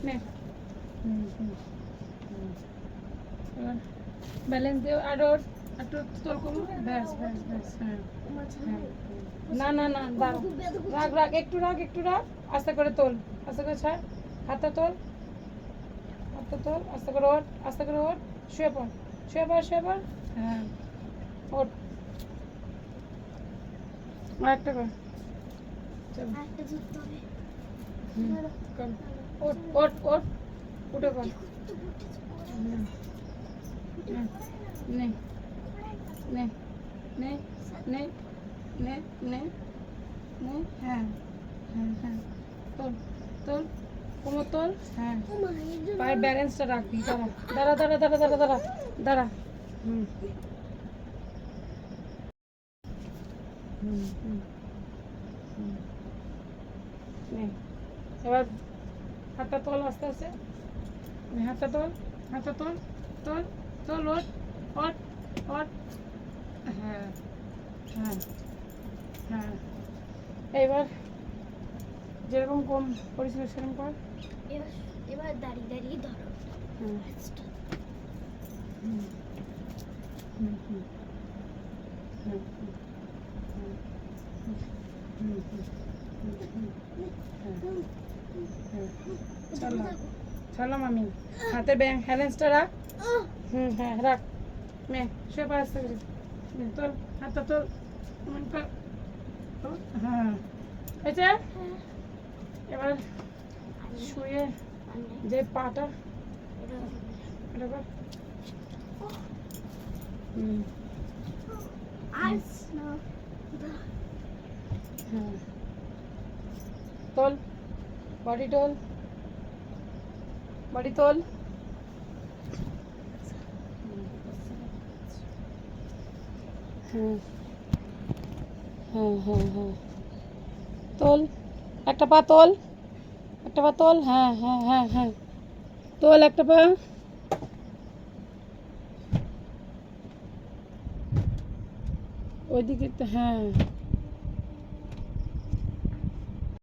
নে ব্যালেন্স দিও আর একটু তোল করো ব্যাস ব্যাস ব্যাস হ্যাঁ না না না দাঁড়া রাখ রাখ একটু রাখ আস্তে করে তোল আস্তে করে ছাড় হাতটা তোল আস্তে করে ওঠ শুয়ে পড় হ্যাঁ ওঠ আর একটা কর চল ওঠ উঠে কর নে নে নে নে নে নে নে হ্যাঁ হ্যাঁ হ্যাঁ তোল কোমর তোল হ্যাঁ পায়ের ব্যালেন্সটা রাখবি দাঁড়া হুম হুম হুম হুম নে এবার হাতটা তোল আস্তে আস্তে হাতটা তোল ওঠ হ্যাঁ হ্যাঁ হ্যাঁ এইবার যেরকম কম পরিষ্কার সেরকম কর এবার দাঁড়িয়ে ধরো হুম হুম হুম হুম হুম চলো মামি হাতে ব্যালেন্সটা রাখ হ্যাঁ রাখ মে শুয়ে পড়ে আসতে তোর হাতটা তোর হ্যাঁ হয়েছে এবার শুয়ে যে পাটা এটা কর হ্যাঁ তোল বডি তোল হ্যাঁ হ্যাঁ হ্যাঁ হ্যাঁ তোল একটা পা তোল হ্যাঁ হ্যাঁ হ্যাঁ হ্যাঁ তোল একটা পা ওইদিকে হ্যাঁ